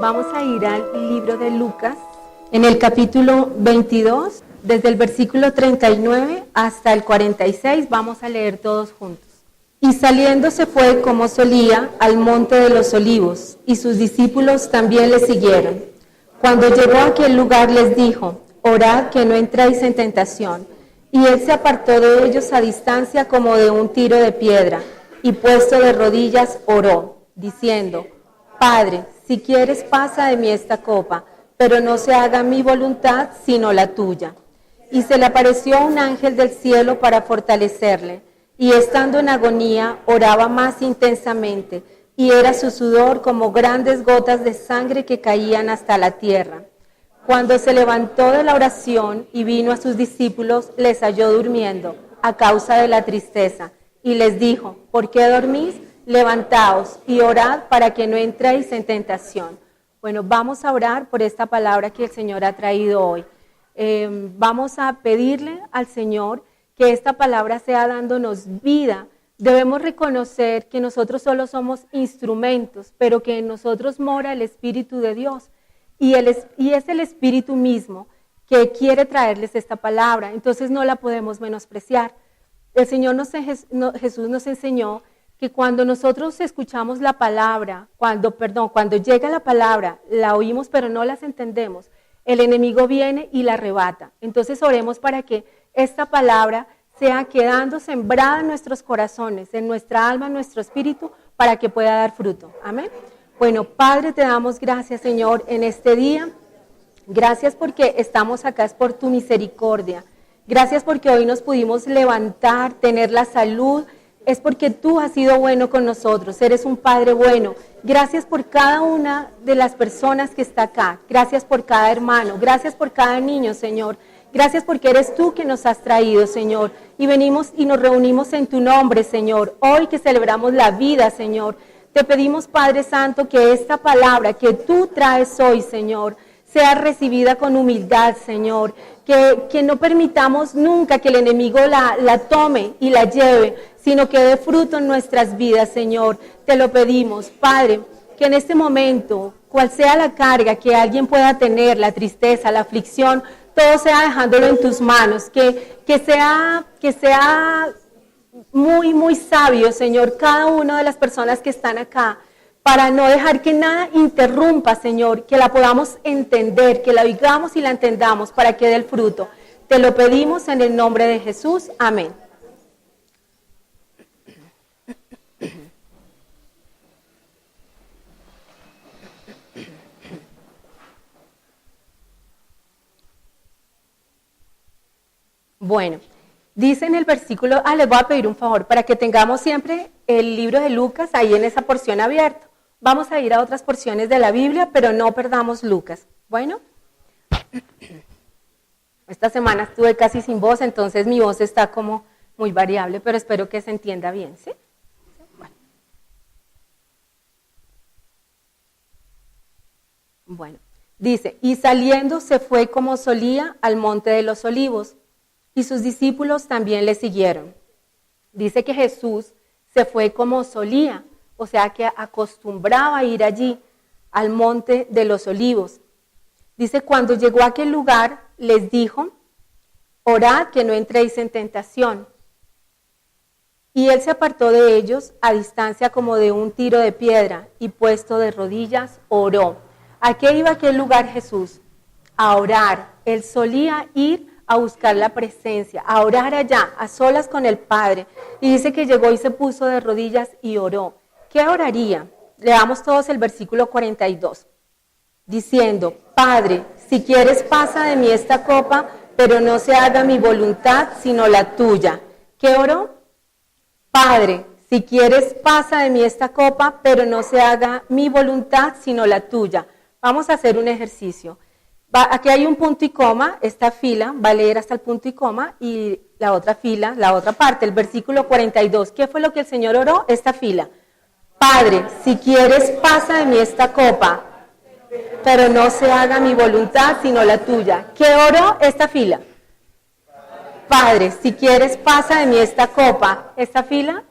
Vamos a ir al libro de Lucas, en el capítulo 22, desde el versículo 39 hasta el 46, vamos a leer todos juntos. Y saliendo se fue como solía al monte de los olivos, y sus discípulos también le siguieron. Cuando llegó a aquel lugar les dijo, orad que no entréis en tentación. Y él se apartó de ellos a distancia como de un tiro de piedra, y puesto de rodillas oró, diciendo, Padre, si quieres pasa de mí esta copa, pero no se haga mi voluntad sino la tuya. Y se le apareció un ángel del cielo para fortalecerle, y estando en agonía oraba más intensamente, y era su sudor como grandes gotas de sangre que caían hasta la tierra. Cuando se levantó de la oración y vino a sus discípulos, les halló durmiendo a causa de la tristeza, y les dijo, ¿por qué dormís? Levantaos y orad para que no entréis en tentación. Bueno, vamos a orar por esta palabra que el Señor ha traído hoy. Vamos a pedirle al Señor que esta palabra sea dándonos vida. Debemos reconocer que nosotros solo somos instrumentos, pero que en nosotros mora el Espíritu de Dios. Y es el Espíritu mismo que quiere traerles esta palabra. Entonces no la podemos menospreciar. El Señor Jesús nos enseñó que cuando nosotros escuchamos la palabra, cuando llega la palabra, la oímos pero no las entendemos, el enemigo viene y la arrebata. Entonces oremos para que esta palabra sea quedando sembrada en nuestros corazones, en nuestra alma, en nuestro espíritu, para que pueda dar fruto. Amén. Bueno, Padre, te damos gracias, Señor, en este día. Gracias porque estamos acá, es por tu misericordia. Gracias porque hoy nos pudimos levantar, tener la salud. Es porque tú has sido bueno con nosotros, eres un Padre bueno. Gracias por cada una de las personas que está acá. Gracias por cada hermano, gracias por cada niño, Señor. Gracias porque eres tú que nos has traído, Señor. Y venimos y nos reunimos en tu nombre, Señor. Hoy que celebramos la vida, Señor. Te pedimos, Padre Santo, que esta palabra que tú traes hoy, Señor, sea recibida con humildad, Señor. Que no permitamos nunca que el enemigo la tome y la lleve, sino que dé fruto en nuestras vidas, Señor. Te lo pedimos, Padre, que en este momento, cual sea la carga que alguien pueda tener, la tristeza, la aflicción, todo sea dejándolo en tus manos, que sea muy, muy sabio, Señor, cada una de las personas que están acá, para no dejar que nada interrumpa, Señor, que la podamos entender, que la oigamos y la entendamos para que dé el fruto. Te lo pedimos en el nombre de Jesús. Amén. Bueno, dice en el versículo, les voy a pedir un favor, para que tengamos siempre el libro de Lucas ahí en esa porción abierta. Vamos a ir a otras porciones de la Biblia, pero no perdamos Lucas. Bueno, esta semana estuve casi sin voz, entonces mi voz está como muy variable, pero espero que se entienda bien, ¿sí? Bueno, dice, y saliendo se fue como solía al monte de los olivos, y sus discípulos también le siguieron. Dice que Jesús se fue como solía, o sea que acostumbraba a ir allí, al monte de los olivos. Dice, cuando llegó a aquel lugar, les dijo, orad que no entréis en tentación. Y él se apartó de ellos a distancia como de un tiro de piedra, y puesto de rodillas, oró. ¿A qué iba a aquel lugar Jesús? A orar. Él solía ir a buscar la presencia, a orar allá, a solas con el Padre. Y dice que llegó y se puso de rodillas y oró. ¿Qué oraría? Leamos todos el versículo 42. Diciendo, Padre, si quieres pasa de mí esta copa, pero no se haga mi voluntad, sino la tuya. ¿Qué oró? Padre, si quieres pasa de mí esta copa, pero no se haga mi voluntad, sino la tuya. Vamos a hacer un ejercicio. Aquí hay un punto y coma, esta fila va a leer hasta el punto y coma, y la otra fila, la otra parte, el versículo 42. ¿Qué fue lo que el Señor oró? Esta fila. Padre, si quieres pasa de mí esta copa, pero no se haga mi voluntad, sino la tuya. ¿Qué oró? Esta fila. Padre, si quieres pasa de mí esta copa, esta fila.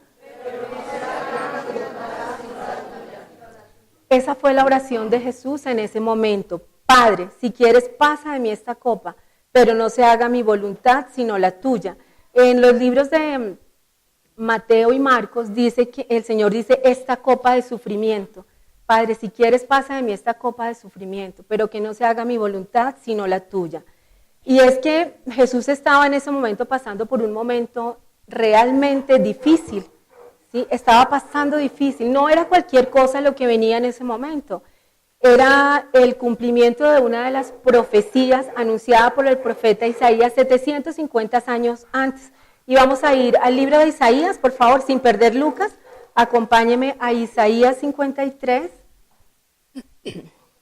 esa fue la oración de Jesús en ese momento. Padre, si quieres pasa de mí esta copa, pero no se haga mi voluntad sino la tuya. En los libros de Mateo y Marcos dice que el Señor dice esta copa de sufrimiento. Padre, si quieres pasa de mí esta copa de sufrimiento, pero que no se haga mi voluntad sino la tuya. Y es que Jesús estaba en ese momento pasando por un momento realmente difícil, ¿sí? Estaba pasando difícil, no era cualquier cosa lo que venía en ese momento, era el cumplimiento de una de las profecías anunciada por el profeta Isaías 750 años antes. Y vamos a ir al libro de Isaías, por favor, sin perder Lucas, acompáñeme a Isaías 53,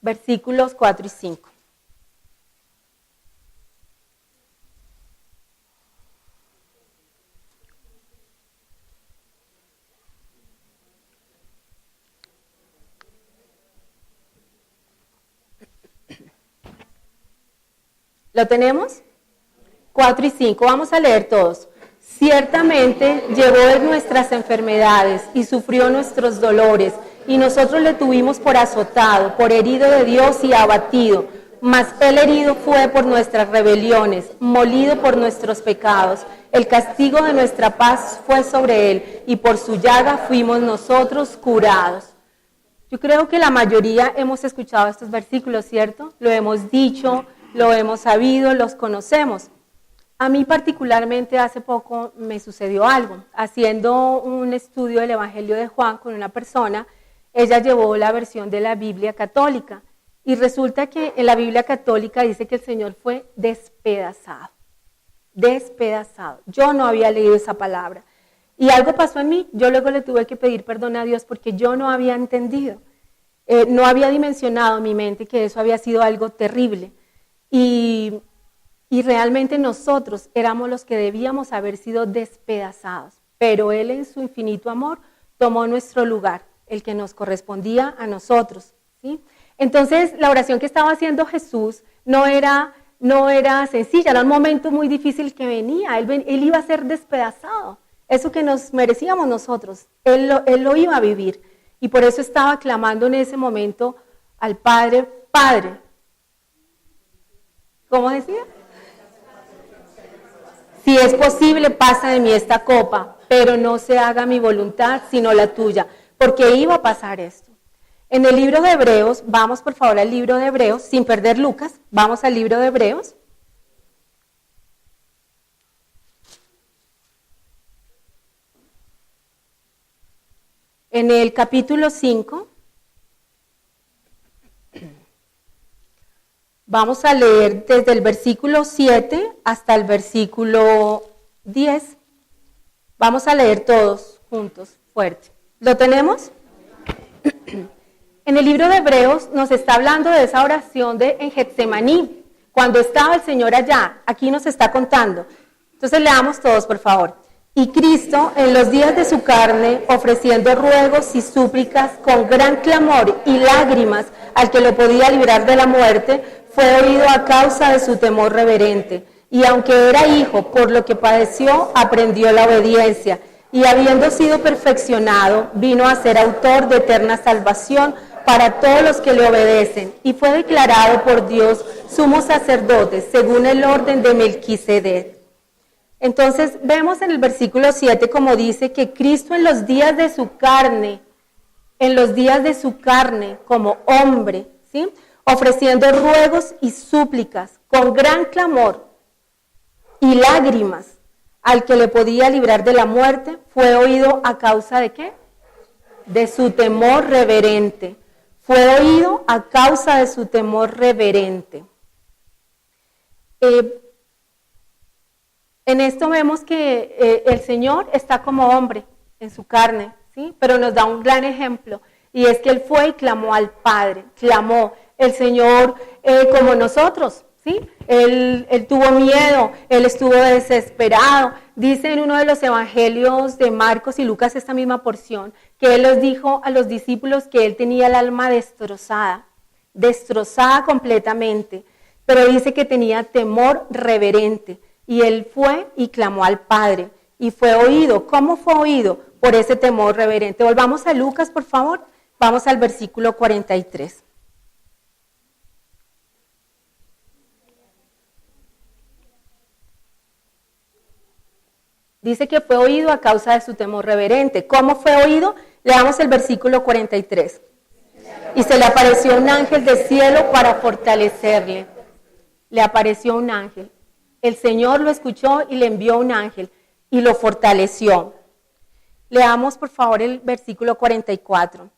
versículos 4 y 5. ¿Lo tenemos? 4 y 5, vamos a leer todos. Ciertamente llevó en nuestras enfermedades y sufrió nuestros dolores, y nosotros le tuvimos por azotado, por herido de Dios y abatido. Mas él herido fue por nuestras rebeliones, molido por nuestros pecados. El castigo de nuestra paz fue sobre él, y por su llaga fuimos nosotros curados. Yo creo que la mayoría hemos escuchado estos versículos, ¿cierto? Lo hemos dicho, lo hemos sabido, los conocemos. A mí particularmente hace poco me sucedió algo. Haciendo un estudio del Evangelio de Juan con una persona, ella llevó la versión de la Biblia católica y resulta que en la Biblia católica dice que el Señor fue despedazado. Despedazado. Yo no había leído esa palabra. Y algo pasó en mí. Yo luego le tuve que pedir perdón a Dios porque yo no había entendido. No había dimensionado en mi mente que eso había sido algo terrible. Y realmente nosotros éramos los que debíamos haber sido despedazados, pero Él en su infinito amor tomó nuestro lugar, el que nos correspondía a nosotros, ¿sí? Entonces la oración que estaba haciendo Jesús no era sencilla, era un momento muy difícil que venía, Él iba a ser despedazado, eso que nos merecíamos nosotros, Él lo iba a vivir, y por eso estaba clamando en ese momento al Padre, Padre, ¿cómo decía? Si es posible, pasa de mí esta copa, pero no se haga mi voluntad, sino la tuya, porque iba a pasar esto. En el libro de Hebreos, vamos por favor al libro de Hebreos, sin perder Lucas, vamos al libro de Hebreos. En el capítulo 5, vamos a leer desde el versículo 7 hasta el versículo 10. Vamos a leer todos juntos, fuerte. ¿Lo tenemos? En el libro de Hebreos nos está hablando de esa oración en Getsemaní, cuando estaba el Señor allá. Aquí nos está contando. Entonces leamos todos, por favor. Y Cristo, en los días de su carne, ofreciendo ruegos y súplicas con gran clamor y lágrimas al que lo podía librar de la muerte, fue oído a causa de su temor reverente, y aunque era hijo, por lo que padeció, aprendió la obediencia, y habiendo sido perfeccionado, vino a ser autor de eterna salvación para todos los que le obedecen, y fue declarado por Dios sumo sacerdote, según el orden de Melquisedec. Entonces, vemos en el versículo 7 como dice que Cristo en los días de su carne, como hombre, ¿sí?, ofreciendo ruegos y súplicas con gran clamor y lágrimas al que le podía librar de la muerte, fue oído a causa de ¿qué? De su temor reverente. Fue oído a causa de su temor reverente. En esto vemos que el Señor está como hombre en su carne, ¿sí? Pero nos da un gran ejemplo, y es que Él fue y clamó al Padre, clamó. El Señor, como nosotros, ¿sí? Él tuvo miedo, Él estuvo desesperado. Dice en uno de los evangelios de Marcos y Lucas esta misma porción, que Él les dijo a los discípulos que Él tenía el alma destrozada completamente, pero dice que tenía temor reverente, y Él fue y clamó al Padre, y fue oído. ¿Cómo fue oído? Por ese temor reverente. Volvamos a Lucas, por favor. Vamos al versículo 43. Dice que fue oído a causa de su temor reverente. ¿Cómo fue oído? Leamos el versículo 43. Y se le apareció un ángel del cielo para fortalecerle. Le apareció un ángel. El Señor lo escuchó y le envió un ángel y lo fortaleció. Leamos por favor el versículo 44.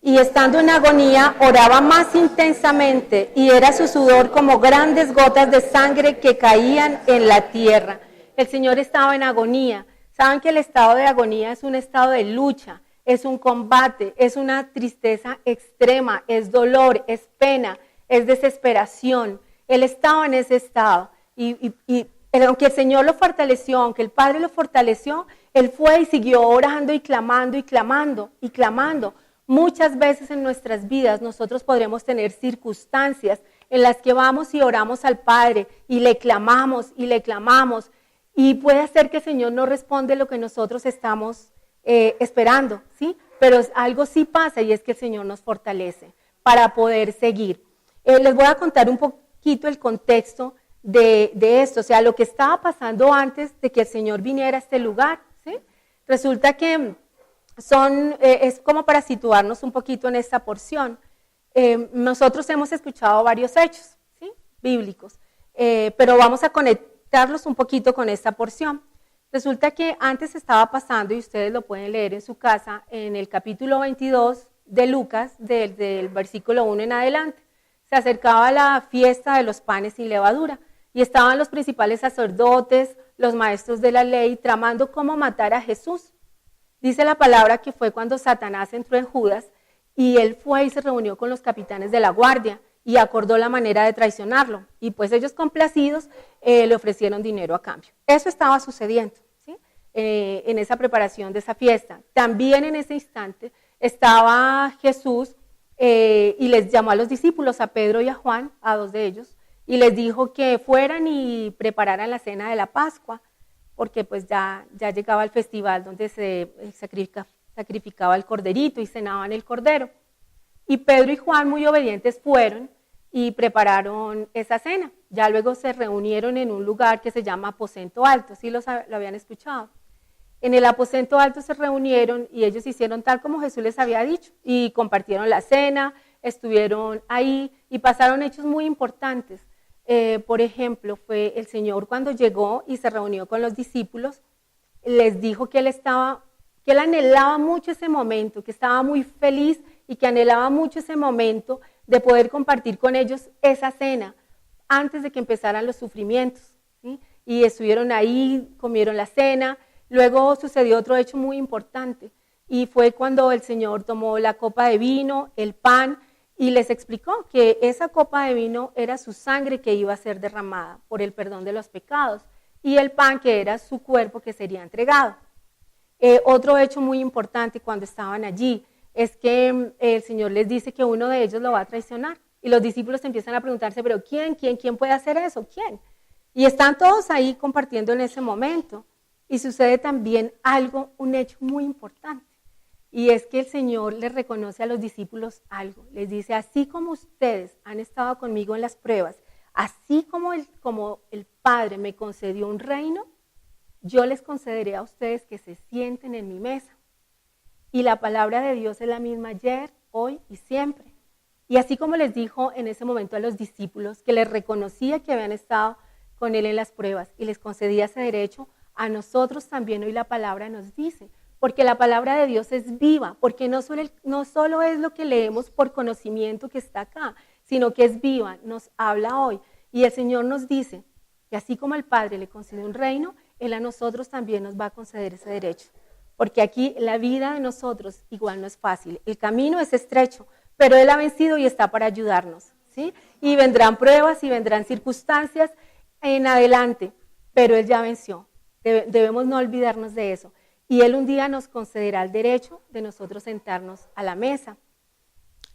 Y estando en agonía, oraba más intensamente, y era su sudor como grandes gotas de sangre que caían en la tierra. El Señor estaba en agonía. Saben que el estado de agonía es un estado de lucha, es un combate, es una tristeza extrema, es dolor, es pena, es desesperación. Él estaba en ese estado. Y aunque el Señor lo fortaleció, aunque el Padre lo fortaleció, Él fue y siguió orando y clamando y clamando y clamando. Muchas veces en nuestras vidas nosotros podremos tener circunstancias en las que vamos y oramos al Padre y le clamamos y puede ser que el Señor no responde lo que nosotros estamos esperando, ¿sí? Pero algo sí pasa y es que el Señor nos fortalece para poder seguir. Les voy a contar un poquito el contexto de esto, o sea, lo que estaba pasando antes de que el Señor viniera a este lugar, ¿sí? Resulta que es como para situarnos un poquito en esta porción. Nosotros hemos escuchado varios hechos, ¿sí? Bíblicos, pero vamos a conectarlos un poquito con esta porción. Resulta que antes estaba pasando, y ustedes lo pueden leer en su casa, en el capítulo 22 de Lucas, del versículo 1 en adelante. Se acercaba la fiesta de los panes sin levadura, y estaban los principales sacerdotes, los maestros de la ley, tramando cómo matar a Jesús. Dice la palabra que fue cuando Satanás entró en Judas y él fue y se reunió con los capitanes de la guardia y acordó la manera de traicionarlo. Y pues ellos complacidos le ofrecieron dinero a cambio. Eso estaba sucediendo, ¿sí? En esa preparación de esa fiesta. También en ese instante estaba Jesús y les llamó a los discípulos, a Pedro y a Juan, a dos de ellos, y les dijo que fueran y prepararan la cena de la Pascua, porque pues ya llegaba el festival donde se sacrificaba el corderito y cenaban el cordero. Y Pedro y Juan, muy obedientes, fueron y prepararon esa cena. Ya luego se reunieron en un lugar que se llama Aposento Alto, ¿sí lo habían escuchado? En el Aposento Alto se reunieron y ellos hicieron tal como Jesús les había dicho y compartieron la cena, estuvieron ahí y pasaron hechos muy importantes. Por ejemplo, fue el Señor cuando llegó y se reunió con los discípulos, les dijo que él anhelaba mucho ese momento, que estaba muy feliz y que anhelaba mucho ese momento de poder compartir con ellos esa cena antes de que empezaran los sufrimientos, ¿sí? Y estuvieron ahí, comieron la cena. Luego sucedió otro hecho muy importante y fue cuando el Señor tomó la copa de vino, el pan, y les explicó que esa copa de vino era su sangre que iba a ser derramada por el perdón de los pecados y el pan que era su cuerpo que sería entregado. Otro hecho muy importante cuando estaban allí es que el Señor les dice que uno de ellos lo va a traicionar y los discípulos empiezan a preguntarse, pero ¿quién puede hacer eso? ¿Quién? Y están todos ahí compartiendo en ese momento y sucede también un hecho muy importante. Y es que el Señor les reconoce a los discípulos algo. Les dice, así como ustedes han estado conmigo en las pruebas, así como el Padre me concedió un reino, yo les concederé a ustedes que se sienten en mi mesa. Y la palabra de Dios es la misma ayer, hoy y siempre. Y así como les dijo en ese momento a los discípulos, que les reconocía que habían estado con Él en las pruebas y les concedía ese derecho, a nosotros también hoy la palabra nos dice, porque la palabra de Dios es viva, porque no solo es lo que leemos por conocimiento que está acá, sino que es viva, nos habla hoy. Y el Señor nos dice que así como el Padre le concede un reino, Él a nosotros también nos va a conceder ese derecho. Porque aquí la vida de nosotros igual no es fácil, el camino es estrecho, pero Él ha vencido y está para ayudarnos, ¿sí? Y vendrán pruebas y vendrán circunstancias en adelante, pero Él ya venció. Debemos no olvidarnos de eso. Y Él un día nos concederá el derecho de nosotros sentarnos a la mesa.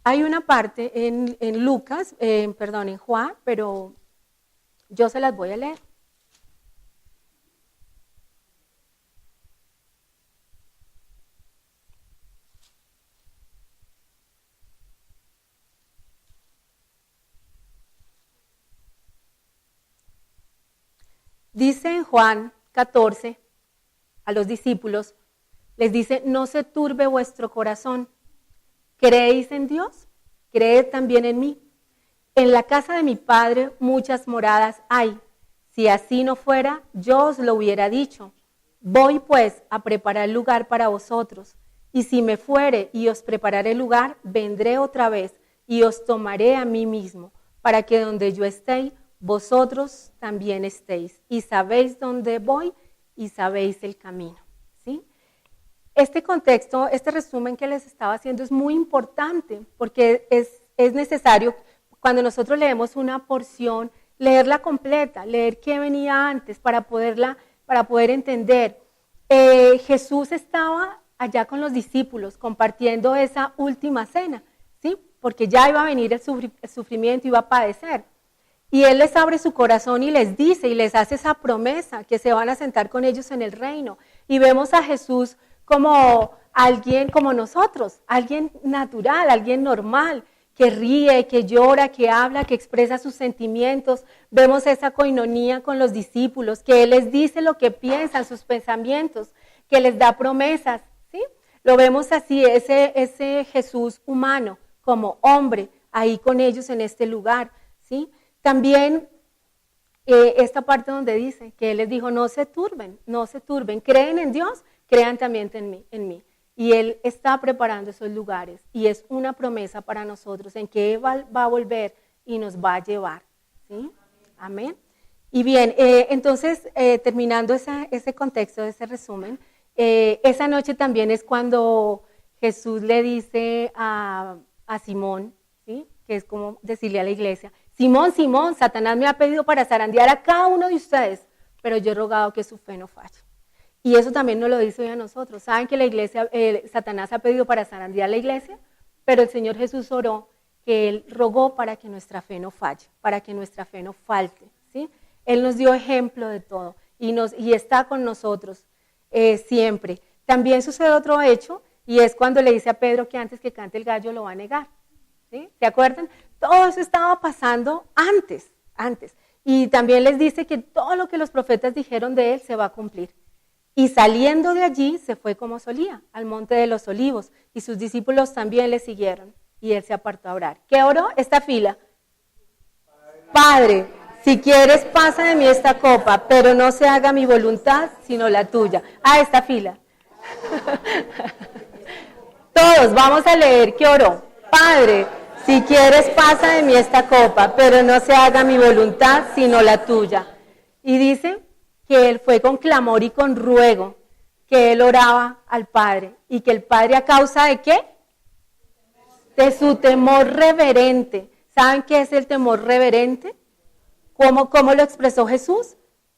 Hay una parte en Lucas, en Juan, pero yo se las voy a leer. Dice en Juan 14 a los discípulos, les dice, no se turbe vuestro corazón. ¿Creéis en Dios? Creed también en mí. En la casa de mi Padre muchas moradas hay. Si así no fuera, yo os lo hubiera dicho. Voy pues a preparar lugar para vosotros. Y si me fuere y os prepararé lugar, vendré otra vez y os tomaré a mí mismo, para que donde yo esté, vosotros también estéis. Y sabéis dónde voy y sabéis el camino. ¿Sí? Este contexto, este resumen que les estaba haciendo es muy importante porque es necesario, cuando nosotros leemos una porción, leerla completa, leer qué venía antes para poder entender. Jesús estaba allá con los discípulos compartiendo esa última cena, ¿sí? Porque ya iba a venir el sufrimiento, iba a padecer. Y Él les abre su corazón y les dice y les hace esa promesa que se van a sentar con ellos en el reino. Y vemos a Jesús como alguien como nosotros, alguien natural, alguien normal, que ríe, que llora, que habla, que expresa sus sentimientos. Vemos esa coinonía con los discípulos, que Él les dice lo que piensan, sus pensamientos, que les da promesas, ¿sí? Lo vemos así, ese Jesús humano, como hombre, ahí con ellos en este lugar, ¿sí? También esta parte donde dice que Él les dijo, no se turben, creen en Dios, crean también en mí. Y Él está preparando esos lugares y es una promesa para nosotros en que Él va a volver y nos va a llevar. ¿Sí? Amén. Y bien, entonces terminando ese contexto, ese resumen, esa noche también es cuando Jesús le dice a Simón, ¿sí? Que es como decirle a la iglesia, Simón, Simón, Satanás me ha pedido para zarandear a cada uno de ustedes, pero yo he rogado que su fe no falle. Y eso también nos lo dice hoy a nosotros. ¿Saben que la iglesia, Satanás ha pedido para zarandear la iglesia? Pero el Señor Jesús oró, que Él rogó para que nuestra fe no falle, para que nuestra fe no falte. ¿Sí? Él nos dio ejemplo de todo y está con nosotros siempre. También sucede otro hecho y es cuando le dice a Pedro que antes que cante el gallo lo va a negar. ¿Sí? ¿Se acuerdan? Todo eso estaba pasando antes. Y también les dice que todo lo que los profetas dijeron de Él se va a cumplir. Y saliendo de allí se fue como solía, al monte de los olivos, y sus discípulos también le siguieron, y Él se apartó a orar. ¿Qué oró? Esta fila. Padre, si quieres pasa de mí esta copa, pero no se haga mi voluntad, sino la tuya. Esta fila. Todos vamos a leer ¿qué oró? Padre, si quieres pasa de mí esta copa, pero no se haga mi voluntad, sino la tuya. Y dice que Él fue con clamor y con ruego, que Él oraba al Padre, y que el Padre a causa de ¿qué? De su temor reverente. ¿Saben qué es el temor reverente? ¿Cómo lo expresó Jesús?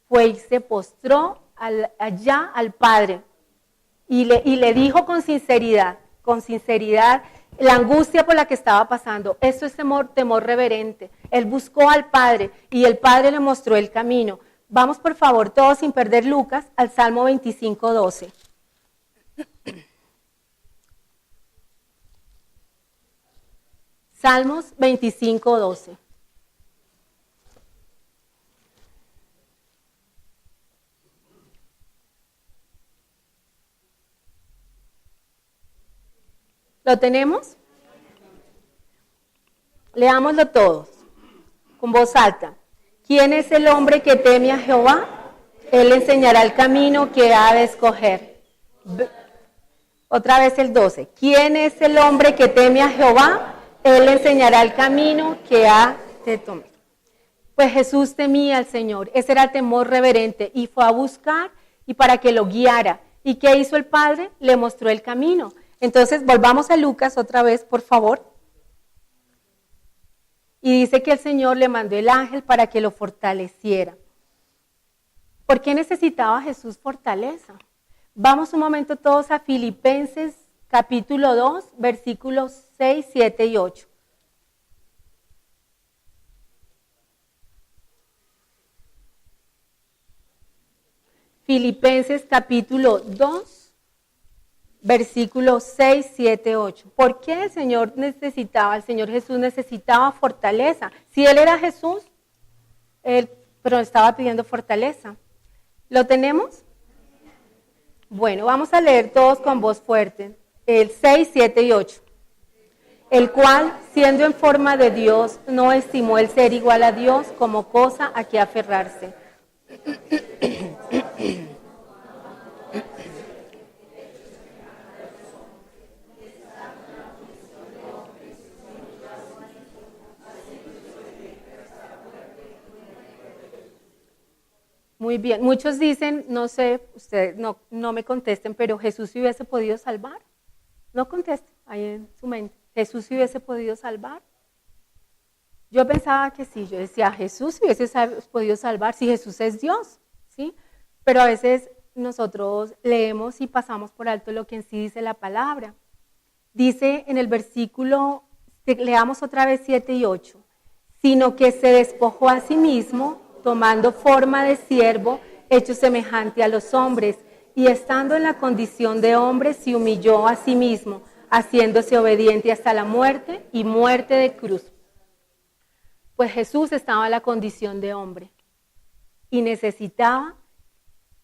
Fue y se postró allá al Padre, y le dijo con sinceridad, la angustia por la que estaba pasando. Eso es temor reverente. Él buscó al Padre, y el Padre le mostró el camino. Vamos por favor todos sin perder Lucas al Salmo 25:12. Salmos 25:12. ¿Lo tenemos? Leámoslo todos, con voz alta. ¿Quién es el hombre que teme a Jehová? Él le enseñará el camino que ha de escoger. Otra vez el 12. ¿Quién es el hombre que teme a Jehová? Él le enseñará el camino que ha de tomar. Pues Jesús temía al Señor. Ese era el temor reverente. Y fue a buscar y para que lo guiara. ¿Y qué hizo el Padre? Le mostró el camino. Entonces, volvamos a Lucas otra vez, por favor. Y dice que el Señor le mandó el ángel para que lo fortaleciera. ¿Por qué necesitaba Jesús fortaleza? Vamos un momento todos a Filipenses capítulo 2, versículos 6, 7 y 8. Filipenses capítulo 2. Versículos 6, 7, 8. ¿Por qué el Señor Jesús necesitaba fortaleza? Si Él era Jesús, pero estaba pidiendo fortaleza. ¿Lo tenemos? Bueno, vamos a leer todos con voz fuerte. El 6, 7 y 8. El cual, siendo en forma de Dios, no estimó el ser igual a Dios como cosa a que aferrarse. Muy bien, muchos dicen, no sé, ustedes no me contesten, pero Jesús se hubiese podido salvar. No contesten ahí en su mente. ¿Jesús se hubiese podido salvar? Yo pensaba que sí, yo decía, Jesús se hubiese podido salvar si Jesús es Dios, ¿sí? Pero a veces nosotros leemos y pasamos por alto lo que en sí dice la palabra. Dice en el versículo, leamos otra vez 7 y 8, sino que se despojó a sí mismo, tomando forma de siervo, hecho semejante a los hombres, y estando en la condición de hombre, se humilló a sí mismo, haciéndose obediente hasta la muerte y muerte de cruz. Pues Jesús estaba en la condición de hombre y necesitaba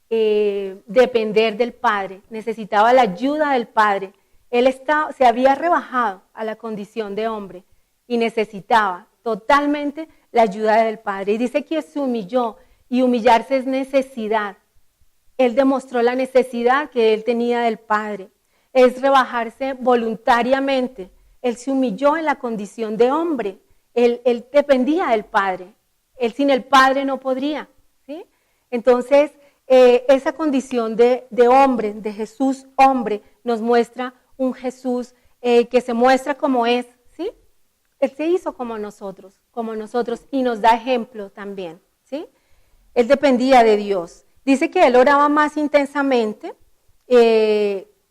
depender del Padre, necesitaba la ayuda del Padre. Él se había rebajado a la condición de hombre y necesitaba totalmente la ayuda del Padre. Y dice que se humilló, y humillarse es necesidad. Él demostró la necesidad que él tenía del Padre. Es rebajarse voluntariamente. Él se humilló en la condición de hombre. Él dependía del Padre. Él sin el Padre no podría, ¿sí? Entonces, esa condición de hombre, de Jesús hombre, nos muestra un Jesús que se muestra como es, ¿sí? Él se hizo como nosotros, y nos da ejemplo también, ¿sí? Él dependía de Dios. Dice que él oraba más intensamente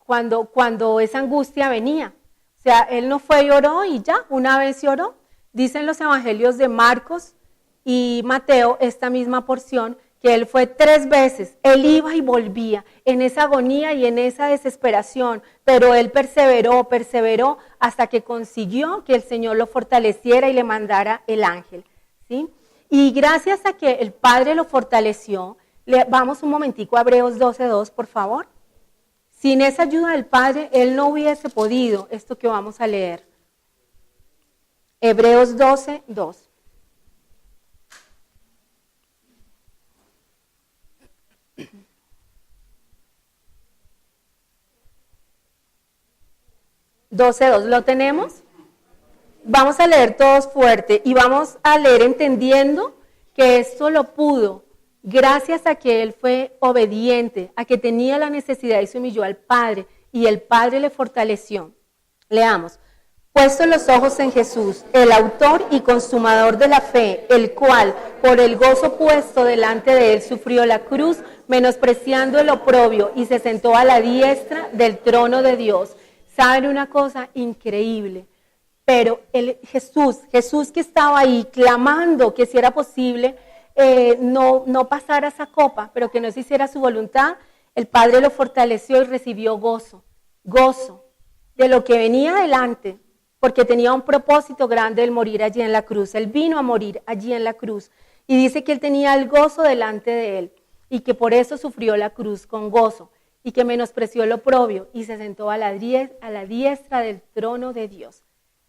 cuando esa angustia venía. O sea, él no fue y oró y ya, una vez y oró. Dicen los evangelios de Marcos y Mateo, esta misma porción, que él fue 3 veces, él iba y volvía en esa agonía y en esa desesperación, pero él perseveró hasta que consiguió que el Señor lo fortaleciera y le mandara el ángel, ¿sí? Y gracias a que el Padre lo fortaleció, vamos un momentico a Hebreos 12:2, por favor. Sin esa ayuda del Padre, él no hubiese podido esto que vamos a leer. Hebreos 12:2. ¿Lo tenemos? Vamos a leer todos fuerte y vamos a leer entendiendo que esto lo pudo gracias a que él fue obediente, a que tenía la necesidad y se humilló al Padre y el Padre le fortaleció. Leamos. Puesto los ojos en Jesús, el autor y consumador de la fe, el cual, por el gozo puesto delante de él, sufrió la cruz, menospreciando el oprobio, y se sentó a la diestra del trono de Dios. ¿Saben una cosa increíble? Pero Jesús que estaba ahí clamando que si era posible no pasara esa copa, pero que no se hiciera su voluntad, el Padre lo fortaleció y recibió gozo de lo que venía adelante, porque tenía un propósito grande el morir allí en la cruz. Él vino a morir allí en la cruz y dice que él tenía el gozo delante de él y que por eso sufrió la cruz con gozo y que menospreció el oprobio y se sentó a la diestra del trono de Dios.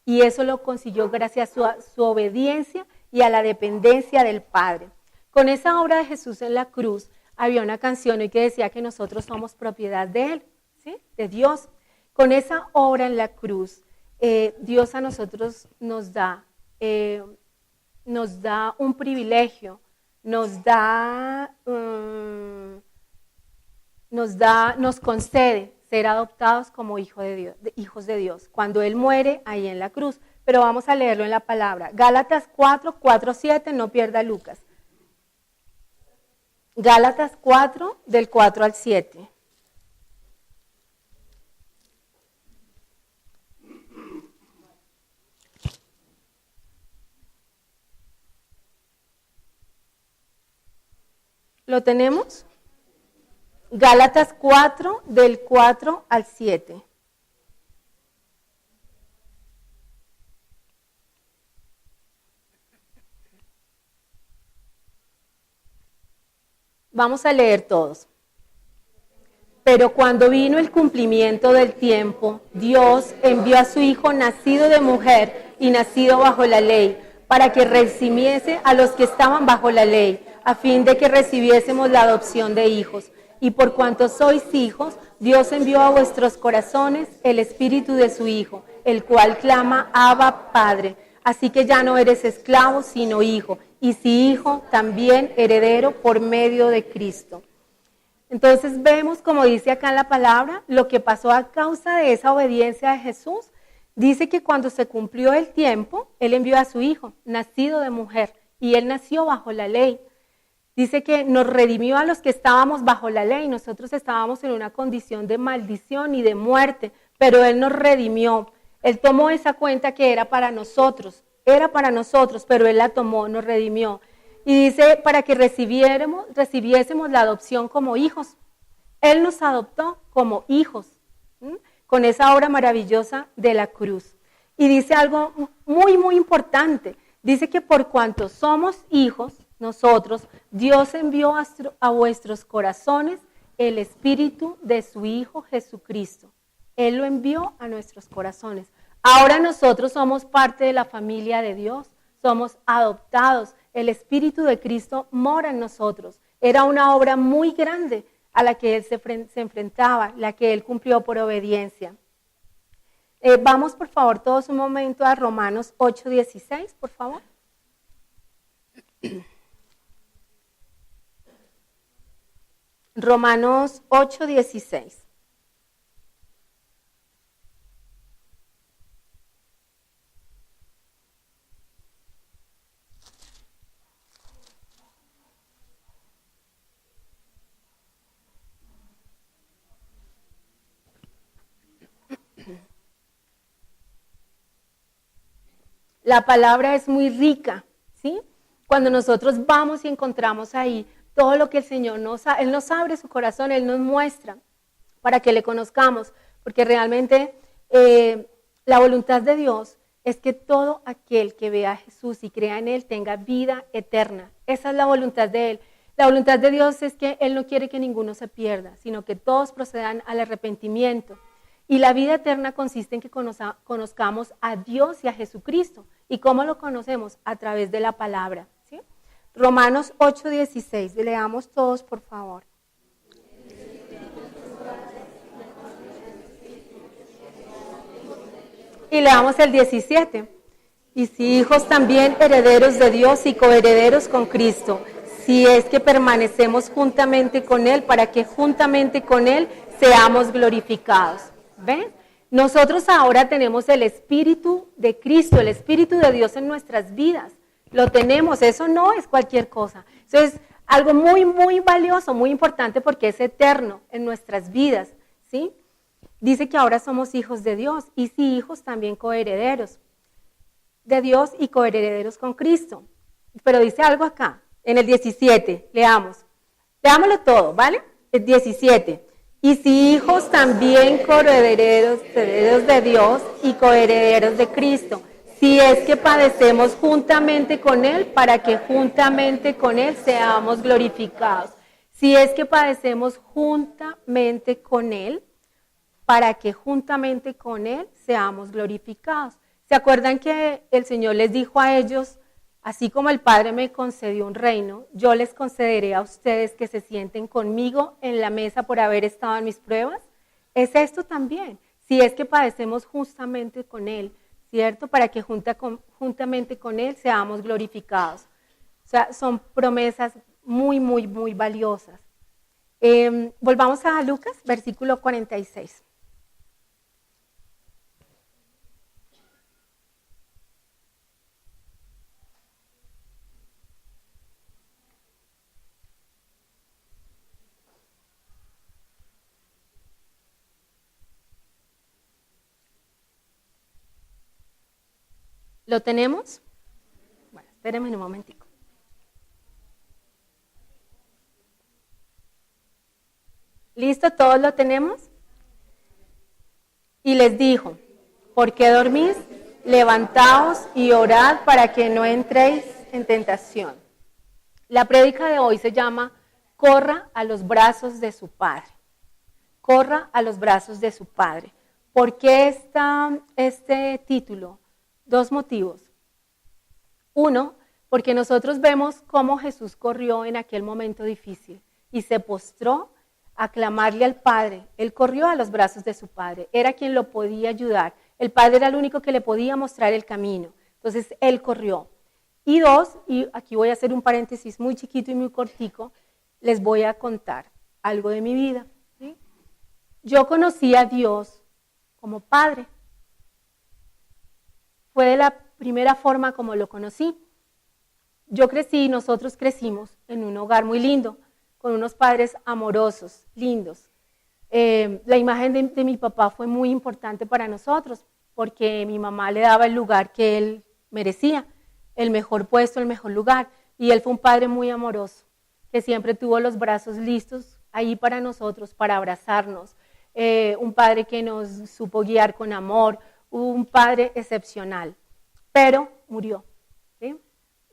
Y eso lo consiguió gracias a su obediencia y a la dependencia del Padre. Con esa obra de Jesús en la cruz, había una canción hoy que decía que nosotros somos propiedad de Él, ¿sí? De Dios. Con esa obra en la cruz, Dios a nosotros nos da un privilegio, nos concede ser adoptados como hijos de Dios, cuando Él muere ahí en la cruz. Pero vamos a leerlo en la palabra. Gálatas 4:7, no pierda Lucas. Gálatas 4, del 4 al 7. ¿Lo tenemos? Gálatas 4, del 4 al 7. Vamos a leer todos. Pero cuando vino el cumplimiento del tiempo, Dios envió a su Hijo nacido de mujer y nacido bajo la ley, para que redimiese a los que estaban bajo la ley, a fin de que recibiésemos la adopción de hijos. Y por cuanto sois hijos, Dios envió a vuestros corazones el Espíritu de su Hijo, el cual clama, Abba, Padre. Así que ya no eres esclavo, sino hijo, y si hijo, también heredero por medio de Cristo. Entonces vemos, como dice acá en la palabra, lo que pasó a causa de esa obediencia de Jesús. Dice que cuando se cumplió el tiempo, Él envió a su Hijo, nacido de mujer, y Él nació bajo la ley. Dice que nos redimió a los que estábamos bajo la ley. Nosotros estábamos en una condición de maldición y de muerte, pero Él nos redimió. Él tomó esa cuenta que era para nosotros, pero Él la tomó, nos redimió. Y dice para que recibiésemos la adopción como hijos. Él nos adoptó como hijos, con esa obra maravillosa de la cruz. Y dice algo muy, muy importante. Dice que por cuanto somos hijos, nosotros, Dios envió a vuestros corazones el Espíritu de su Hijo Jesucristo. Él lo envió a nuestros corazones. Ahora nosotros somos parte de la familia de Dios, somos adoptados. El Espíritu de Cristo mora en nosotros. Era una obra muy grande a la que Él se enfrentaba, la que Él cumplió por obediencia. Vamos por favor todos un momento a Romanos 8:16, por favor. Romanos 8:16. La palabra es muy rica, ¿sí? Cuando nosotros vamos y encontramos ahí todo lo que el Señor Él nos abre su corazón, Él nos muestra para que le conozcamos, porque realmente la voluntad de Dios es que todo aquel que vea a Jesús y crea en Él tenga vida eterna. Esa es la voluntad de Él. La voluntad de Dios es que Él no quiere que ninguno se pierda, sino que todos procedan al arrepentimiento. Y la vida eterna consiste en que conozcamos a Dios y a Jesucristo. ¿Y cómo lo conocemos? A través de la palabra, ¿sí? Romanos 8:16, leamos todos por favor. Y leamos el 17. Y si hijos también herederos de Dios y coherederos con Cristo, si es que permanecemos juntamente con Él, para que juntamente con Él seamos glorificados. ¿Ven? Nosotros ahora tenemos el Espíritu de Cristo, el Espíritu de Dios en nuestras vidas. Lo tenemos, eso no es cualquier cosa. Eso es algo muy, muy valioso, muy importante porque es eterno en nuestras vidas, ¿sí? Dice que ahora somos hijos de Dios y si hijos también coherederos de Dios y coherederos con Cristo. Pero dice algo acá, en el 17, leámoslo todo, ¿vale? El 17. Y si hijos también coherederos de Dios y coherederos de Cristo, si es que padecemos juntamente con Él, para que juntamente con Él seamos glorificados. Si es que padecemos juntamente con Él, para que juntamente con Él seamos glorificados. ¿Se acuerdan que el Señor les dijo a ellos, así como el Padre me concedió un reino, yo les concederé a ustedes que se sienten conmigo en la mesa por haber estado en mis pruebas? Es esto también, si es que padecemos justamente con Él, ¿cierto? Para que juntamente con Él seamos glorificados. O sea, son promesas muy, muy, muy valiosas. Volvamos a Lucas, versículo 46. ¿Lo tenemos? Bueno, espérenme un momentico. ¿Listo? ¿Todos lo tenemos? Y les dijo, ¿por qué dormís? Levantaos y orad para que no entréis en tentación. La prédica de hoy se llama corra a los brazos de su padre. Corra a los brazos de su padre. ¿Por qué este título? 2 motivos. Uno, porque nosotros vemos cómo Jesús corrió en aquel momento difícil y se postró a clamarle al Padre. Él corrió a los brazos de su Padre, era quien lo podía ayudar. El Padre era el único que le podía mostrar el camino. Entonces, él corrió. Y 2, y aquí voy a hacer un paréntesis muy chiquito y muy cortico, les voy a contar algo de mi vida. ¿Sí? Yo conocí a Dios como Padre. Fue de la primera forma como lo conocí. Nosotros crecimos en un hogar muy lindo, con unos padres amorosos, lindos. La imagen de mi papá fue muy importante para nosotros, porque mi mamá le daba el lugar que él merecía, el mejor puesto, el mejor lugar, y él fue un padre muy amoroso, que siempre tuvo los brazos listos ahí para nosotros, para abrazarnos, un padre que nos supo guiar con amor, un padre excepcional, pero murió, ¿sí?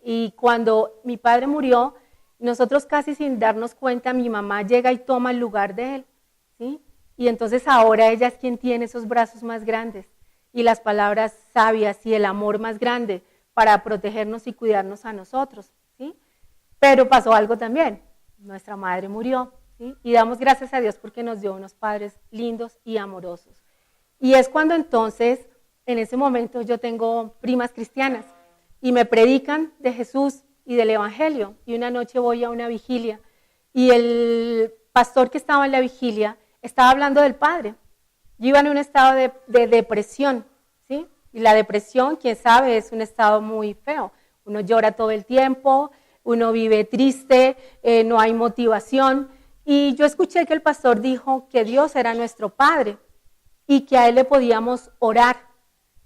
Y cuando mi padre murió, nosotros casi sin darnos cuenta, mi mamá llega y toma el lugar de él, ¿sí? Y entonces ahora ella es quien tiene esos brazos más grandes y las palabras sabias y el amor más grande para protegernos y cuidarnos a nosotros, ¿sí? Pero pasó algo también, nuestra madre murió, ¿sí? Y damos gracias a Dios porque nos dio unos padres lindos y amorosos. Y es cuando entonces, en ese momento yo tengo primas cristianas y me predican de Jesús y del Evangelio. Y una noche voy a una vigilia y el pastor que estaba en la vigilia estaba hablando del Padre. Yo iba en un estado de depresión, ¿sí? Y la depresión, quién sabe, es un estado muy feo. Uno llora todo el tiempo, uno vive triste, no hay motivación. Y yo escuché que el pastor dijo que Dios era nuestro Padre y que a Él le podíamos orar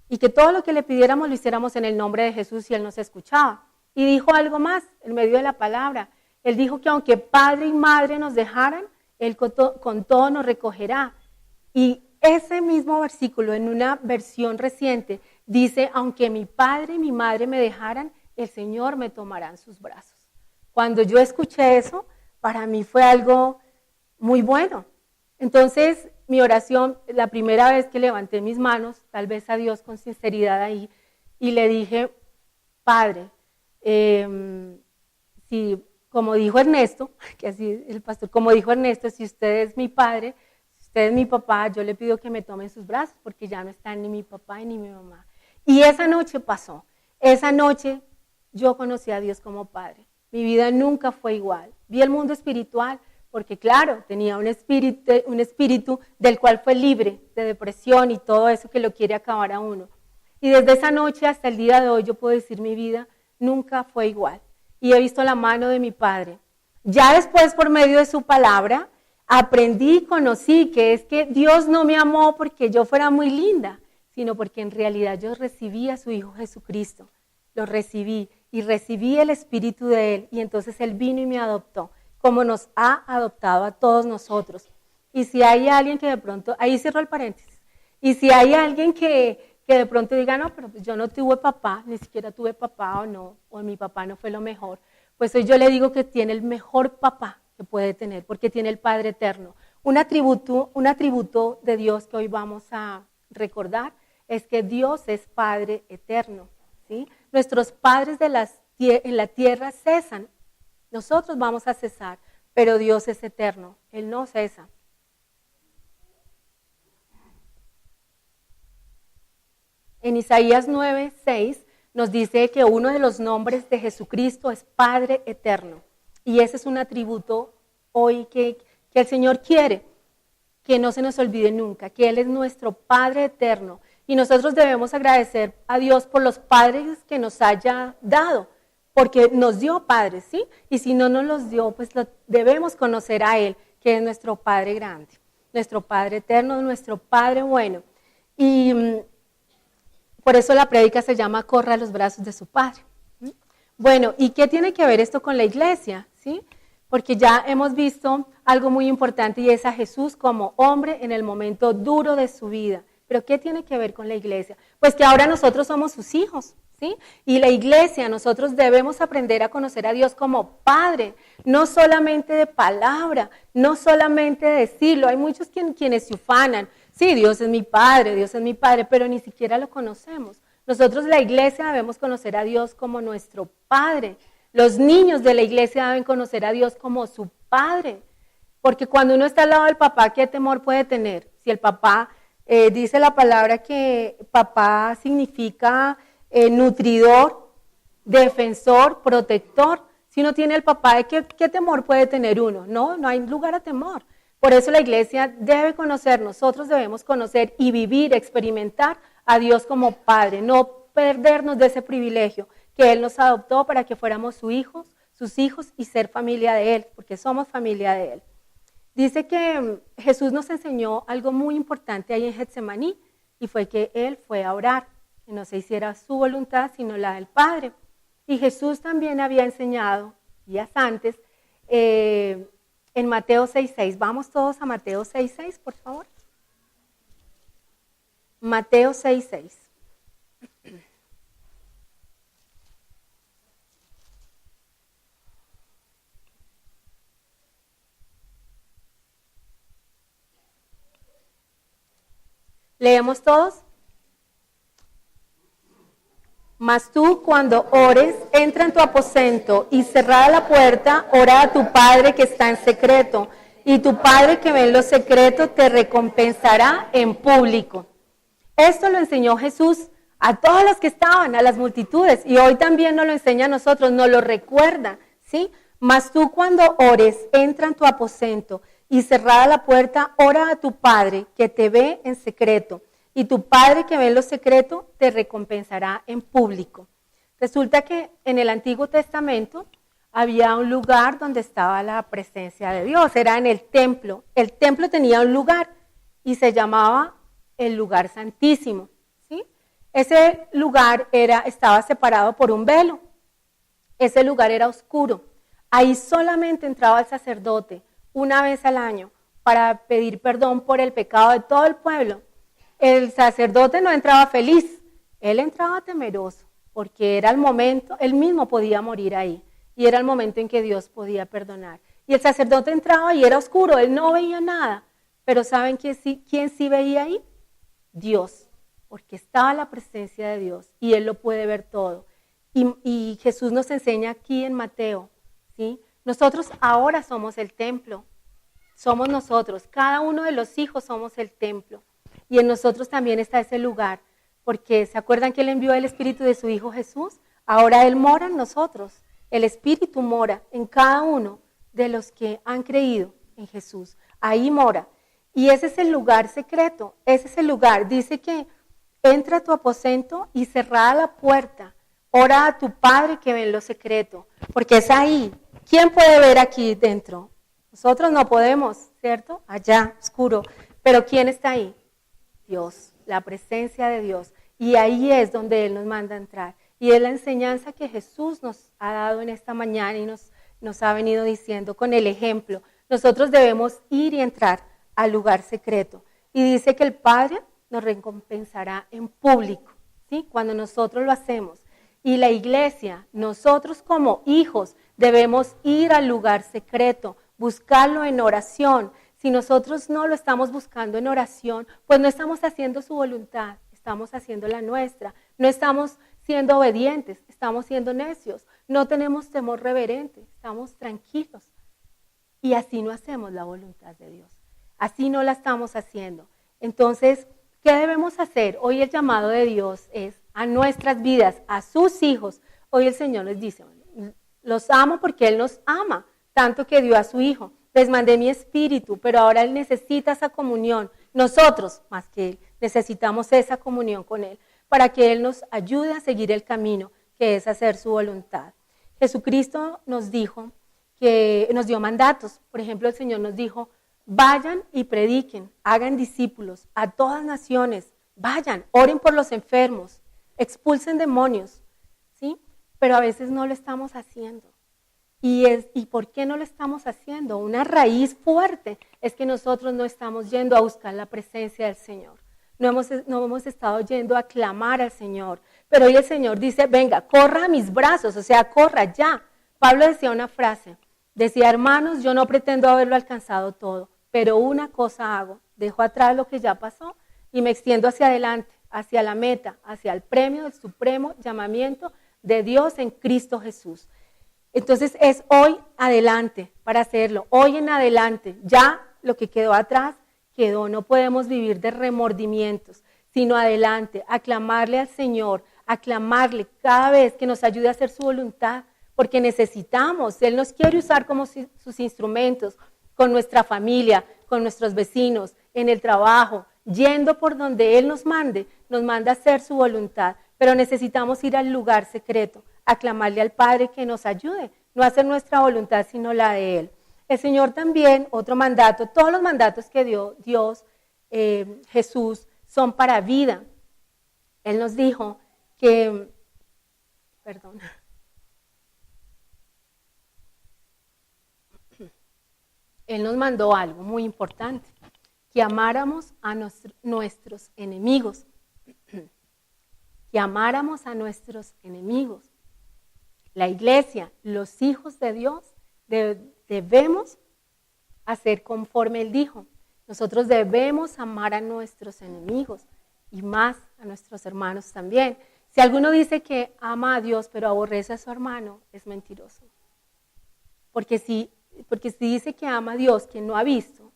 y que todo lo que le pidiéramos lo hiciéramos en el nombre de Jesús y Él nos escuchaba. Y dijo algo más en medio de la palabra. Él dijo que aunque padre y madre nos dejaran, Él con todo nos recogerá. Y ese mismo versículo en una versión reciente dice, aunque mi padre y mi madre me dejaran, el Señor me tomará en sus brazos. Cuando yo escuché eso, para mí fue algo muy bueno. Entonces, mi oración, la primera vez que levanté mis manos, tal vez a Dios con sinceridad ahí, y le dije, Padre, si, como dijo Ernesto, que así el pastor, como dijo Ernesto, si usted es mi padre, si usted es mi papá, yo le pido que me tome en sus brazos, porque ya no están ni mi papá ni mi mamá. Y esa noche pasó, esa noche yo conocí a Dios como Padre. Mi vida nunca fue igual. Vi el mundo espiritual, porque claro, tenía un espíritu del cual fue libre de depresión y todo eso que lo quiere acabar a uno. Y desde esa noche hasta el día de hoy yo puedo decir mi vida nunca fue igual. Y he visto la mano de mi Padre. Ya después, por medio de su palabra, aprendí y conocí que es que Dios no me amó porque yo fuera muy linda, sino porque en realidad yo recibí a su Hijo Jesucristo. Lo recibí y recibí el Espíritu de Él. Y entonces Él vino y me adoptó, como nos ha adoptado a todos nosotros. Y si hay alguien que de pronto, ahí cierro el paréntesis, y si hay alguien que de pronto diga, no, pero pues yo no tuve papá, ni siquiera tuve papá o mi papá no fue lo mejor, pues hoy yo le digo que tiene el mejor papá que puede tener, porque tiene el Padre eterno. Un atributo de Dios que hoy vamos a recordar es que Dios es Padre eterno, ¿sí? Nuestros padres en la tierra cesan, nosotros vamos a cesar, pero Dios es eterno, Él no cesa. En Isaías 9:6 nos dice que uno de los nombres de Jesucristo es Padre eterno. Y ese es un atributo hoy que el Señor quiere que no se nos olvide nunca, que Él es nuestro Padre eterno. Y nosotros debemos agradecer a Dios por los padres que nos haya dado, porque nos dio padres, ¿sí? Y si no nos los dio, pues debemos conocer a Él, que es nuestro Padre grande, nuestro Padre eterno, nuestro Padre bueno. Y por eso la prédica se llama Corra a los brazos de su Padre. Bueno, ¿y qué tiene que ver esto con la iglesia? ¿Sí? Porque ya hemos visto algo muy importante y es a Jesús como hombre en el momento duro de su vida. ¿Pero qué tiene que ver con la iglesia? Pues que ahora nosotros somos sus hijos, ¿sí? Y la iglesia, nosotros debemos aprender a conocer a Dios como Padre, no solamente de palabra, no solamente de decirlo. Hay muchos quienes se ufanan, sí, Dios es mi Padre, pero ni siquiera lo conocemos. Nosotros, la iglesia, debemos conocer a Dios como nuestro Padre. Los niños de la iglesia deben conocer a Dios como su Padre, porque cuando uno está al lado del papá, ¿qué temor puede tener? Si el papá, dice la palabra que papá significa nutridor, defensor, protector. Si uno tiene el papá, ¿qué temor puede tener uno? No hay lugar a temor. Por eso la iglesia debe conocer, nosotros debemos conocer y vivir, experimentar a Dios como Padre, no perdernos de ese privilegio que Él nos adoptó para que fuéramos sus hijos y ser familia de Él, porque somos familia de Él. Dice que Jesús nos enseñó algo muy importante ahí en Getsemaní, y fue que Él fue a orar, que no se hiciera su voluntad, sino la del Padre. Y Jesús también había enseñado días antes en Mateo 6:6. Vamos todos a Mateo 6:6, por favor. Mateo 6:6. ¿Leemos todos? Mas tú, cuando ores, entra en tu aposento y cerrada la puerta, ora a tu Padre que está en secreto, y tu Padre que ve en lo secreto te recompensará en público. Esto lo enseñó Jesús a todos los que estaban, a las multitudes, y hoy también nos lo enseña a nosotros, nos lo recuerda, ¿sí? Mas tú, cuando ores, entra en tu aposento y cerrada la puerta, ora a tu Padre que te ve en secreto, y tu Padre que ve en lo secreto te recompensará en público. Resulta que en el Antiguo Testamento había un lugar donde estaba la presencia de Dios, era en el templo. El templo tenía un lugar y se llamaba el lugar santísimo, ¿sí? Ese lugar estaba separado por un velo. Ese lugar era oscuro. Ahí solamente entraba el sacerdote una vez al año para pedir perdón por el pecado de todo el pueblo. El sacerdote no entraba feliz, él entraba temeroso, porque era el momento, él mismo podía morir ahí, y era el momento en que Dios podía perdonar. Y el sacerdote entraba y era oscuro, él no veía nada, pero ¿saben quién sí veía ahí? Dios, porque estaba la presencia de Dios, y él lo puede ver todo. Y Jesús nos enseña aquí en Mateo, ¿sí? Nosotros ahora somos el templo, somos nosotros, cada uno de los hijos somos el templo. Y en nosotros también está ese lugar, porque ¿se acuerdan que Él envió el Espíritu de su Hijo Jesús? Ahora Él mora en nosotros, el Espíritu mora en cada uno de los que han creído en Jesús. Ahí mora. Y ese es el lugar secreto, ese es el lugar. Dice que entra a tu aposento y cerrada la puerta, ora a tu Padre que ve en lo secreto, porque es ahí. ¿Quién puede ver aquí dentro? Nosotros no podemos, ¿cierto? Allá, oscuro. Pero ¿quién está ahí? Dios, la presencia de Dios. Y ahí es donde Él nos manda a entrar. Y es la enseñanza que Jesús nos ha dado en esta mañana y nos ha venido diciendo con el ejemplo. Nosotros debemos ir y entrar al lugar secreto. Y dice que el Padre nos recompensará en público, ¿sí? Cuando nosotros lo hacemos. Y la iglesia, nosotros como hijos, debemos ir al lugar secreto, buscarlo en oración. Si nosotros no lo estamos buscando en oración, pues no estamos haciendo su voluntad, estamos haciendo la nuestra. No estamos siendo obedientes, estamos siendo necios. No tenemos temor reverente, estamos tranquilos. Y así no hacemos la voluntad de Dios. Así no la estamos haciendo. Entonces, ¿qué debemos hacer? Hoy el llamado de Dios es a nuestras vidas, a sus hijos. Hoy el Señor les dice, los amo porque Él nos ama, tanto que dio a su Hijo. Les mandé mi espíritu, pero ahora Él necesita esa comunión. Nosotros, más que Él, necesitamos esa comunión con Él para que Él nos ayude a seguir el camino que es hacer su voluntad. Jesucristo nos dijo que nos dio mandatos. Por ejemplo, el Señor nos dijo, vayan y prediquen, hagan discípulos a todas naciones, vayan, oren por los enfermos, expulsen demonios, ¿sí? Pero a veces no lo estamos haciendo. ¿Y por qué no lo estamos haciendo? Una raíz fuerte es que nosotros no estamos yendo a buscar la presencia del Señor. no hemos estado yendo a clamar al Señor. Pero hoy el Señor dice, venga, corra a mis brazos, o sea, corra ya. Pablo decía una frase, decía, hermanos, yo no pretendo haberlo alcanzado todo, pero una cosa hago, dejo atrás lo que ya pasó y me extiendo hacia adelante, hacia la meta, hacia el premio del supremo llamamiento de Dios en Cristo Jesús. Entonces es hoy adelante para hacerlo, hoy en adelante, ya lo que quedó atrás, quedó, no podemos vivir de remordimientos, sino adelante, aclamarle al Señor, aclamarle cada vez que nos ayude a hacer su voluntad, porque necesitamos, Él nos quiere usar como sus instrumentos, con nuestra familia, con nuestros vecinos, en el trabajo, yendo por donde Él nos manda a hacer su voluntad, pero necesitamos ir al lugar secreto, aclamarle al Padre que nos ayude, no hacer nuestra voluntad sino la de Él. El Señor también, otro mandato, todos los mandatos que dio Dios, Jesús, son para vida. Él nos dijo que, Él nos mandó algo muy importante, que amáramos a nuestros enemigos, que amáramos a nuestros enemigos. La iglesia, los hijos de Dios, debemos hacer conforme Él dijo. Nosotros debemos amar a nuestros enemigos y más a nuestros hermanos también. Si alguno dice que ama a Dios pero aborrece a su hermano, es mentiroso. Porque si dice que ama a Dios, que no ha visto,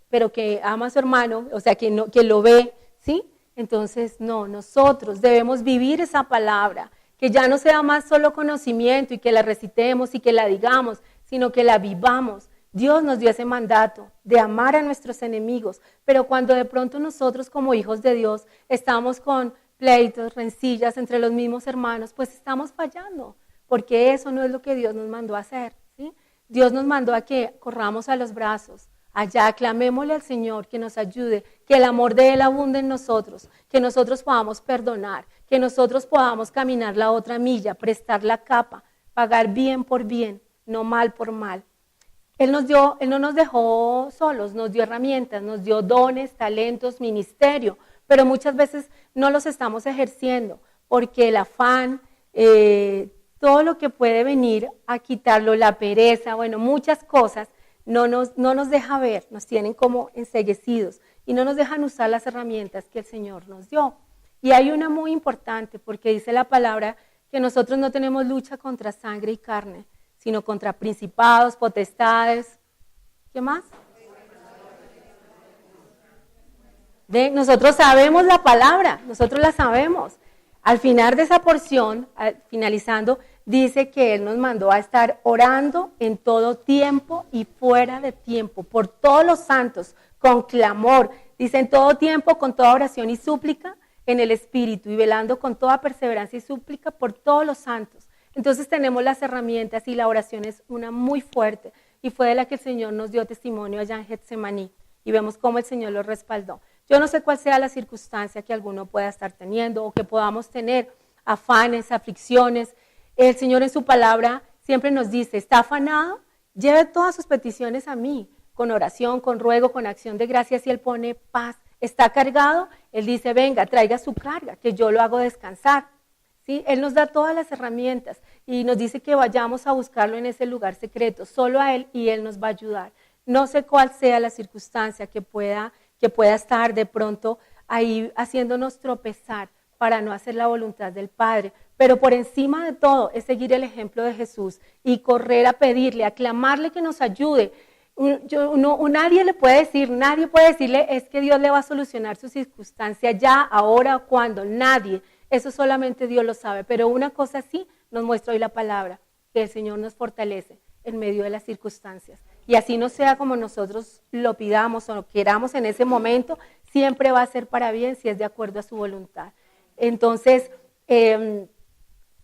pero que ama a su hermano, o sea, que lo ve, ¿sí? Entonces, no, nosotros debemos vivir esa palabra, que ya no sea más solo conocimiento y que la recitemos y que la digamos, sino que la vivamos. Dios nos dio ese mandato de amar a nuestros enemigos, pero cuando de pronto nosotros como hijos de Dios estamos con pleitos, rencillas entre los mismos hermanos, pues estamos fallando, porque eso no es lo que Dios nos mandó a hacer, ¿sí? Dios nos mandó a que corramos a los brazos, allá clamémosle al Señor que nos ayude, que el amor de Él abunde en nosotros, que nosotros podamos perdonar, que nosotros podamos caminar la otra milla, prestar la capa, pagar bien por bien, no mal por mal. Él no nos dejó solos, nos dio herramientas, nos dio dones, talentos, ministerio, pero muchas veces no los estamos ejerciendo porque el afán, todo lo que puede venir a quitarlo, la pereza, bueno, muchas cosas, no nos deja ver, nos tienen como enceguecidos y no nos dejan usar las herramientas que el Señor nos dio. Y hay una muy importante porque dice la palabra que nosotros no tenemos lucha contra sangre y carne, sino contra principados, potestades. ¿Qué más? Nosotros sabemos la palabra, nosotros la sabemos. Al final de esa porción, finalizando, dice que Él nos mandó a estar orando en todo tiempo y fuera de tiempo, por todos los santos, con clamor. Dice en todo tiempo, con toda oración y súplica en el Espíritu, y velando con toda perseverancia y súplica por todos los santos. Entonces tenemos las herramientas y la oración es una muy fuerte, y fue de la que el Señor nos dio testimonio allá en Getsemaní, y vemos cómo el Señor lo respaldó. Yo no sé cuál sea la circunstancia que alguno pueda estar teniendo o que podamos tener, afanes, aflicciones. El Señor en su palabra siempre nos dice, ¿está afanado? Lleve todas sus peticiones a mí, con oración, con ruego, con acción de gracias, y Él pone paz. ¿Está cargado? Él dice, venga, traiga su carga, que yo lo hago descansar. ¿Sí? Él nos da todas las herramientas y nos dice que vayamos a buscarlo en ese lugar secreto, solo a Él, y Él nos va a ayudar. No sé cuál sea la circunstancia que pueda estar de pronto ahí haciéndonos tropezar para no hacer la voluntad del Padre, pero por encima de todo es seguir el ejemplo de Jesús y correr a pedirle, a clamarle que nos ayude. Nadie puede decirle es que Dios le va a solucionar su circunstancia ya, ahora o cuando, nadie. Eso solamente Dios lo sabe, pero una cosa sí nos muestra hoy la palabra, que el Señor nos fortalece en medio de las circunstancias. Y así no sea como nosotros lo pidamos o lo queramos en ese momento, siempre va a ser para bien si es de acuerdo a su voluntad. Entonces,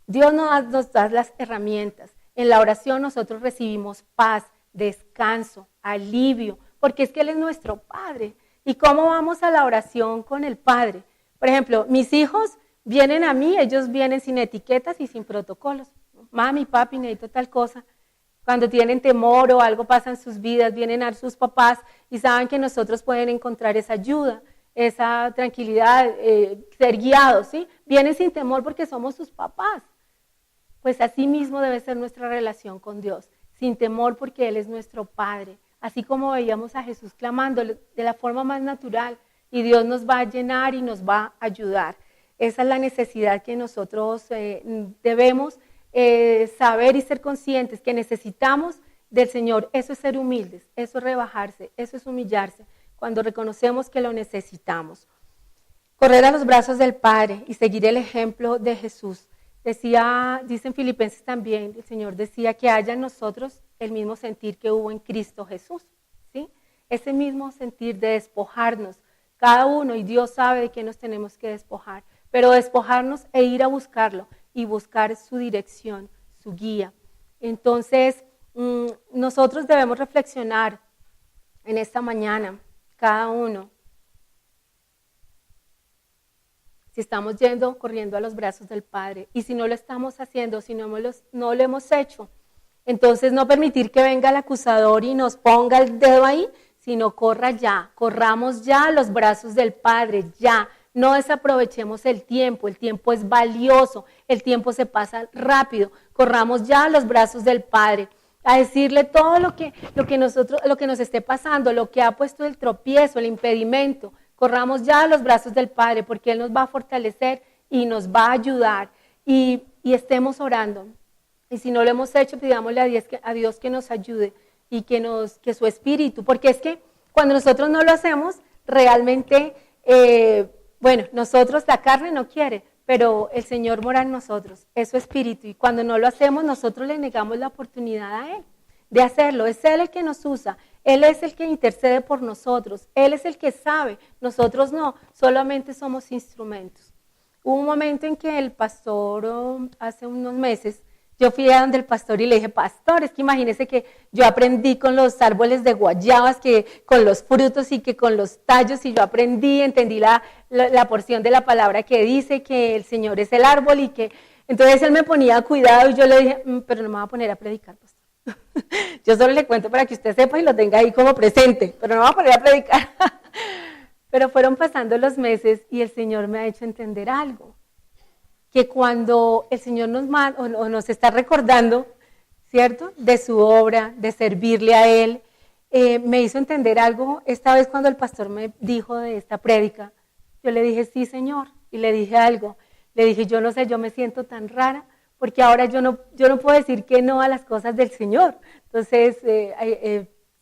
Dios nos da las herramientas. En la oración nosotros recibimos paz, descanso, alivio, porque es que Él es nuestro Padre. ¿Y cómo vamos a la oración con el Padre? Por ejemplo, mis hijos vienen a mí, ellos vienen sin etiquetas y sin protocolos. Mami, papi, necesito tal cosa. Cuando tienen temor o algo pasa en sus vidas, vienen a sus papás y saben que nosotros pueden encontrar esa ayuda. esa tranquilidad, ser guiados, ¿sí? Vienen sin temor porque somos sus papás. Pues así mismo debe ser nuestra relación con Dios, sin temor porque Él es nuestro Padre. Así como veíamos a Jesús clamando de la forma más natural, y Dios nos va a llenar y nos va a ayudar. Esa es la necesidad que nosotros debemos saber y ser conscientes, que necesitamos del Señor. Eso es ser humildes, eso es rebajarse, eso es humillarse, cuando reconocemos que lo necesitamos. Correr a los brazos del Padre y seguir el ejemplo de Jesús. Dice en Filipenses también, el Señor decía que haya en nosotros el mismo sentir que hubo en Cristo Jesús, ¿sí? Ese mismo sentir de despojarnos, cada uno, y Dios sabe de qué nos tenemos que despojar, pero despojarnos e ir a buscarlo y buscar su dirección, su guía. Entonces, nosotros debemos reflexionar en esta mañana, cada uno, si estamos corriendo a los brazos del Padre, y si no lo estamos haciendo, si no lo hemos hecho, entonces no permitir que venga el acusador y nos ponga el dedo ahí, sino corramos ya a los brazos del Padre, ya. No desaprovechemos el tiempo es valioso, el tiempo se pasa rápido, corramos ya a los brazos del Padre, a decirle todo lo que nos esté pasando, lo que ha puesto el tropiezo, el impedimento. Corramos ya a los brazos del Padre porque Él nos va a fortalecer y nos va a ayudar, y estemos orando. Y si no lo hemos hecho, pidámosle a Dios que nos ayude y que su Espíritu, porque es que cuando nosotros no lo hacemos, realmente, nosotros, la carne no quiere, pero el Señor mora en nosotros, es su Espíritu, y cuando no lo hacemos, nosotros le negamos la oportunidad a Él de hacerlo. Es Él el que nos usa, Él es el que intercede por nosotros, Él es el que sabe, nosotros no, solamente somos instrumentos. Hubo un momento en que el pastor, hace unos meses, yo fui a donde el pastor y le dije, pastor, es que imagínese que yo aprendí con los árboles de guayabas, que con los frutos y que con los tallos, y yo entendí la porción de la palabra que dice que el Señor es el árbol, y que entonces él me ponía cuidado, y yo le dije, pero no me voy a poner a predicar, pastor. Yo solo le cuento para que usted sepa y lo tenga ahí como presente, pero no me voy a poner a predicar. Pero fueron pasando los meses y el Señor me ha hecho entender algo, que cuando el Señor nos está recordando, ¿cierto?, de su obra, de servirle a Él, me hizo entender algo. Esta vez cuando el pastor me dijo de esta prédica, yo le dije, sí, Señor, y le dije algo. Le dije, yo no sé, yo me siento tan rara, porque ahora yo no puedo decir que no a las cosas del Señor. Entonces,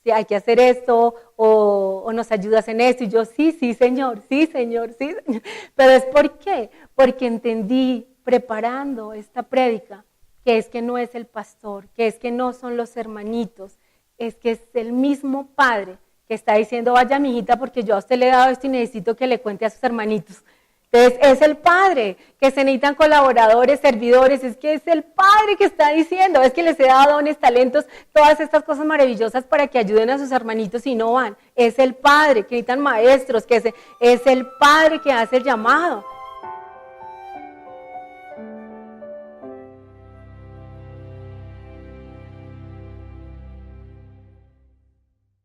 si hay que hacer esto, o nos ayudas en esto, y yo, sí, Señor, sí, Señor, sí, Señor. Pero es ¿por qué? Porque entendí, preparando esta prédica, que es que no es el pastor, que es que no son los hermanitos, es que es el mismo Padre que está diciendo, vaya mi hijita, porque yo a usted le he dado esto y necesito que le cuente a sus hermanitos. Entonces es el Padre, que se necesitan colaboradores, servidores, es que es el Padre que está diciendo, es que les he dado dones, talentos, todas estas cosas maravillosas para que ayuden a sus hermanitos y no van. Es el Padre, que necesitan maestros, es el Padre que hace el llamado.